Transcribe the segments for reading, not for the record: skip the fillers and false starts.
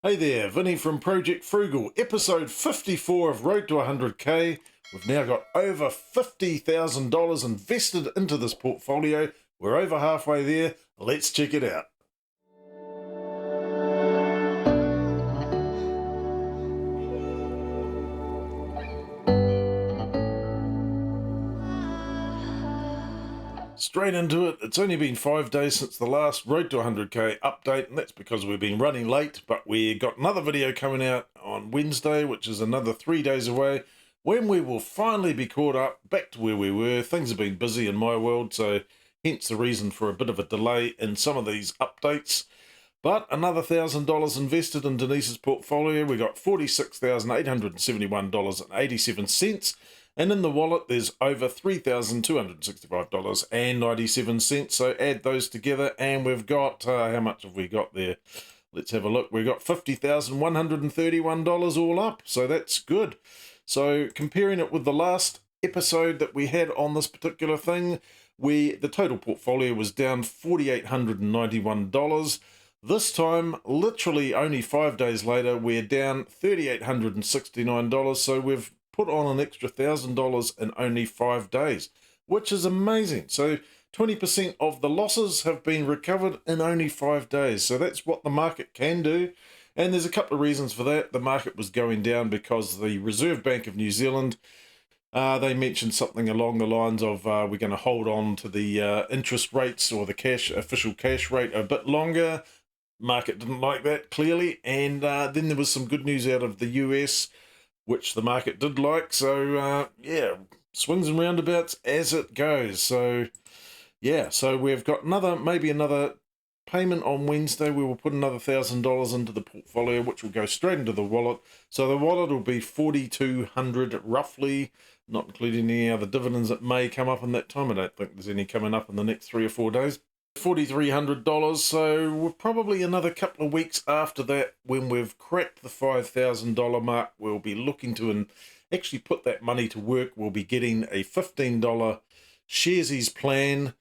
Hey there, Vinny from Project Frugal, episode 54 of Road to 100k. We've now got over $50,000 invested into this portfolio. We're over halfway there. Let's check it out. Straight into it. It's only been 5 days since the last Road to 100k update, and that's because we've been running late, but we got another video coming out on Wednesday, which is another 3 days away, when we will finally be caught up back to where we were. Things have been busy in my world, so hence the reason for a bit of a delay in some of these updates. But another $1,000 invested in Denise's portfolio. We got $46,871.87. And in the wallet, there's over $3,265.97. So add those together, and we've got, how much have we got there? Let's have a look. We've got $50,131 all up. So that's good. So comparing it with the last episode that we had on this particular thing, the total portfolio was down $4,891. This time, literally only 5 days later, we're down $3,869. So we've put on an extra $1,000 in only 5 days, which is amazing. So 20% of the losses have been recovered in only 5 days. So that's what the market can do. And there's a couple of reasons for that. The market was going down because the Reserve Bank of New Zealand, they mentioned something along the lines of we're going to hold on to the interest rates or the official cash rate a bit longer. Market didn't like that, clearly. And then there was some good news out of the US, which the market did like. So, yeah, swings and roundabouts as it goes. So, yeah, so we've got maybe another payment on Wednesday. We will put another $1,000 into the portfolio, which will go straight into the wallet. So the wallet will be $4,200 roughly, not including any other dividends that may come up in that time. I don't think there's any coming up in the next 3 or 4 days. $4,300, so we're probably another couple of weeks after that, when we've cracked the $5,000 mark, we'll be looking to actually put that money to work. We'll be getting a $15 Sharesies plan,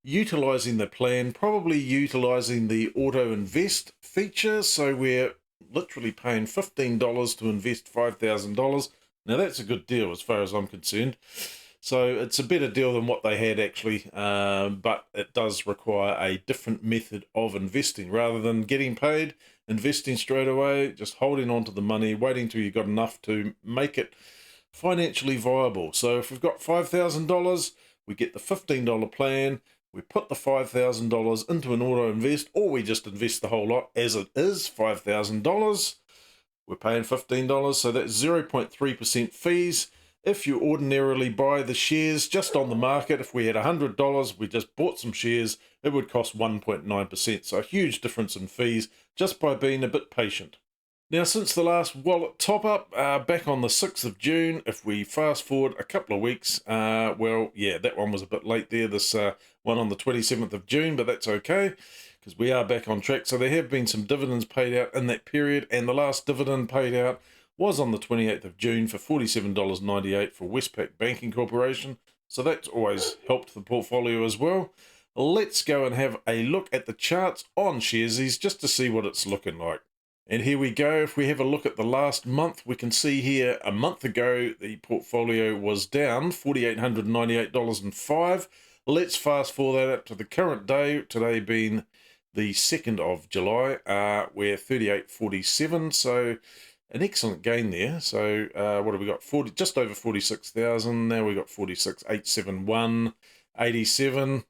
utilizing the plan, probably utilizing the auto invest feature. So we're literally paying $15 to invest $5,000. Now that's a good deal as far as I'm concerned. So it's a better deal than what they had actually, but it does require a different method of investing. Rather than getting paid, investing straight away, just holding on to the money, waiting till you've got enough to make it financially viable. So if we've got $5,000, we get the $15 plan, we put the $5,000 into an auto invest, or we just invest the whole lot as it is, $5,000. We're paying $15, so that's 0.3% fees. If you ordinarily buy the shares just on the market, if we had $100, we just bought some shares, it would cost 1.9%. So a huge difference in fees just by being a bit patient. Now, since the last wallet top-up, back on the 6th of June, if we fast forward a couple of weeks, well, yeah, that one was a bit late there, this one on the 27th of June, but that's okay, because we are back on track. So there have been some dividends paid out in that period, and the last dividend paid out was on the 28th of June for $47.98 for Westpac Banking Corporation. So that's always helped the portfolio as well. Let's go and have a look at the charts on Sharesies just to see what it's looking like. And here we go. If we have a look at the last month, we can see here a month ago the portfolio was down $4,898.05. Let's fast forward that up to the current day, today being the 2nd of July. We're $38.47, so an excellent gain there. So what have we got? Just over 46,000. Now we got 46,871.87.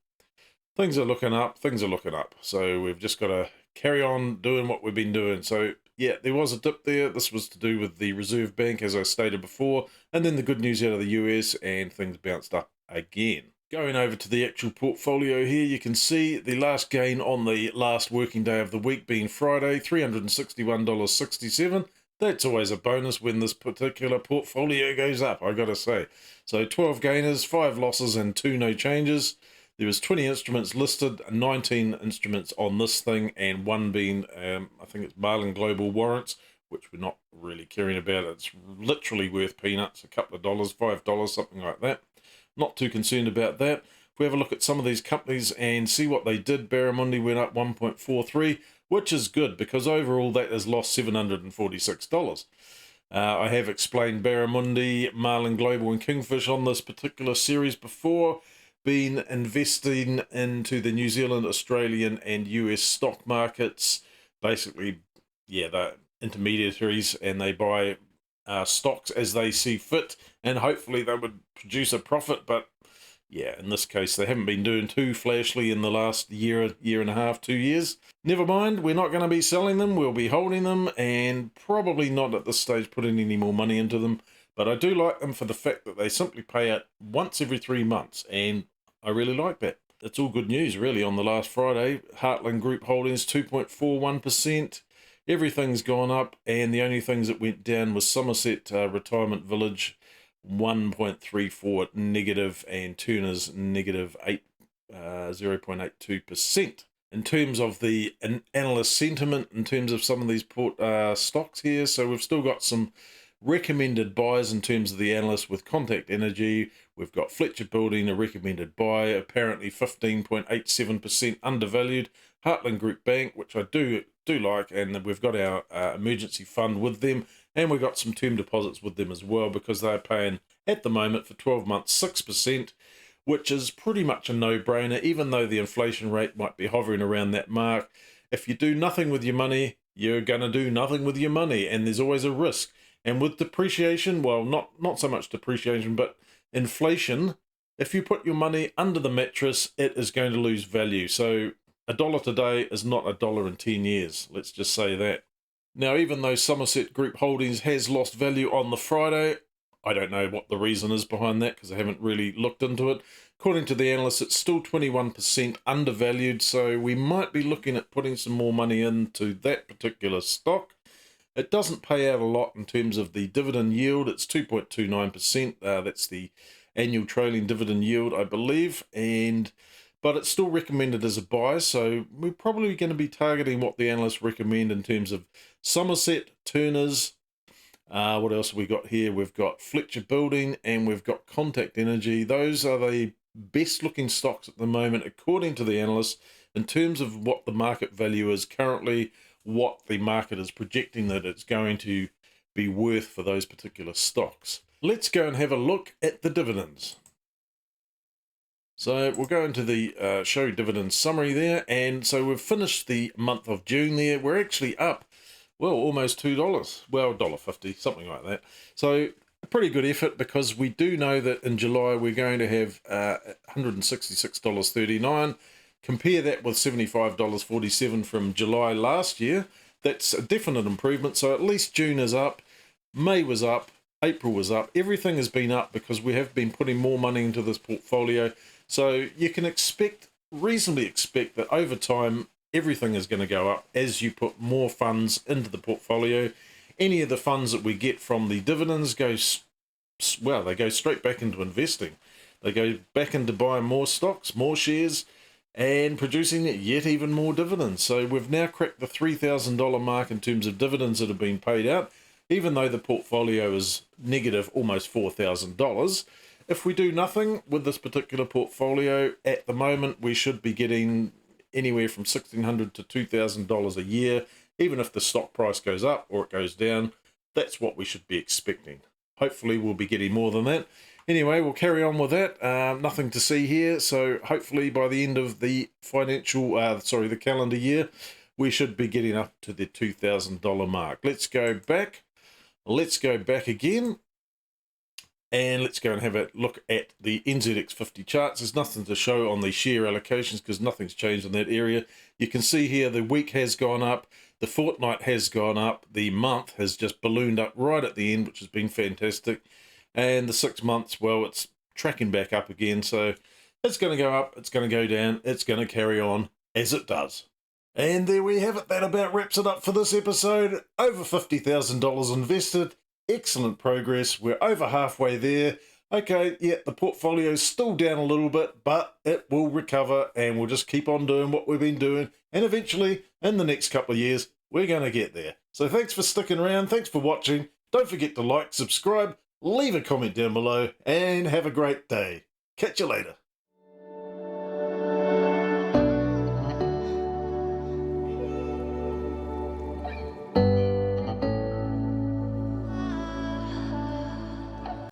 Things are looking up. Things are looking up. So we've just got to carry on doing what we've been doing. So yeah, there was a dip there. This was to do with the Reserve Bank, as I stated before, and then the good news out of the US, and things bounced up again. Going over to the actual portfolio here, you can see the last gain on the last working day of the week being Friday, $361.67. That's always a bonus when this particular portfolio goes up, I gotta say. So 12 gainers, 5 losses, and 2 no changes. There was 20 instruments listed, 19 instruments on this thing, and 1 being, I think it's Marlin Global warrants, which we're not really caring about. It's literally worth peanuts, a couple of dollars, $5, something like that. Not too concerned about that. If we have a look at some of these companies and see what they did, Barramundi went up 1.43, which is good because overall that has lost $746. I have explained Barramundi, Marlin Global and Kingfish on this particular series before, been investing into the New Zealand, Australian and US stock markets. Basically, yeah, they're intermediaries and they buy stocks as they see fit, and hopefully they would produce a profit, but yeah, in this case, they haven't been doing too flashily in the last year and a half, 2 years. Never mind, we're not going to be selling them. We'll be holding them and probably not at this stage putting any more money into them. But I do like them for the fact that they simply pay out once every 3 months, and I really like that. It's all good news, really, on the last Friday. Heartland Group Holdings, 2.41%. Everything's gone up, and the only things that went down was Somerset Retirement Village, 1.34 negative, and Turner's negative 0.82%. In terms of the analyst sentiment, in terms of some of these stocks here, so we've still got some recommended buys in terms of the analysts with Contact Energy. We've got Fletcher Building, a recommended buy, apparently 15.87% undervalued. Heartland Group Bank, which I do like, and we've got our emergency fund with them, and we've got some term deposits with them as well, because they're paying at the moment for 12 months 6%, which is pretty much a no-brainer, even though the inflation rate might be hovering around that mark. If you do nothing with your money, you're going to do nothing with your money, and there's always a risk. And with depreciation, well, not so much depreciation, but inflation, if you put your money under the mattress, it is going to lose value. So $1 today is not $1 in 10 years. Let's just say that. Now, even though Somerset Group Holdings has lost value on the Friday, I don't know what the reason is behind that because I haven't really looked into it. According to the analysts, it's still 21% undervalued, so we might be looking at putting some more money into that particular stock. It doesn't pay out a lot in terms of the dividend yield. It's 2.29%. That's the annual trailing dividend yield, I believe, but it's still recommended as a buy, so we're probably going to be targeting what the analysts recommend in terms of Somerset, Turner's. What else have we got here? We've got Fletcher Building and we've got Contact Energy. Those are the best looking stocks at the moment, according to the analysts, in terms of what the market value is currently, what the market is projecting that it's going to be worth for those particular stocks. Let's go and have a look at the dividends. So we'll go into the show dividend summary there, and so we've finished the month of June there. We're actually up, well, almost $2, well, $1.50, something like that. So a pretty good effort, because we do know that in July we're going to have $166.39. Compare that with $75.47 from July last year. That's a definite improvement. So at least June is up, May was up, April was up. Everything has been up because we have been putting more money into this portfolio. So you can reasonably expect that over time, everything is going to go up as you put more funds into the portfolio. Any of the funds that we get from the dividends they go straight back into investing. They go back into buying more stocks, more shares, and producing yet even more dividends. So we've now cracked the $3,000 mark in terms of dividends that have been paid out, even though the portfolio is negative almost $4,000. If we do nothing with this particular portfolio, at the moment we should be getting anywhere from $1,600 to $2,000 a year. Even if the stock price goes up or it goes down, that's what we should be expecting. Hopefully we'll be getting more than that. Anyway, we'll carry on with that. Nothing to see here. So hopefully by the end of the the calendar year, we should be getting up to the $2,000 mark. Let's go back. Let's go back again. And let's go and have a look at the NZX50 charts. There's nothing to show on the share allocations because nothing's changed in that area. You can see here the week has gone up, the fortnight has gone up, the month has just ballooned up right at the end, which has been fantastic. And the 6 months, well, it's tracking back up again. So it's going to go up, it's going to go down, it's going to carry on as it does. And there we have it. That about wraps it up for this episode. Over $50,000 invested. Excellent progress. We're over halfway there. Okay, yeah, the portfolio's still down a little bit, but it will recover and we'll just keep on doing what we've been doing. And eventually, in the next couple of years, we're going to get there. So thanks for sticking around. Thanks for watching. Don't forget to like, subscribe, leave a comment down below, and have a great day. Catch you later.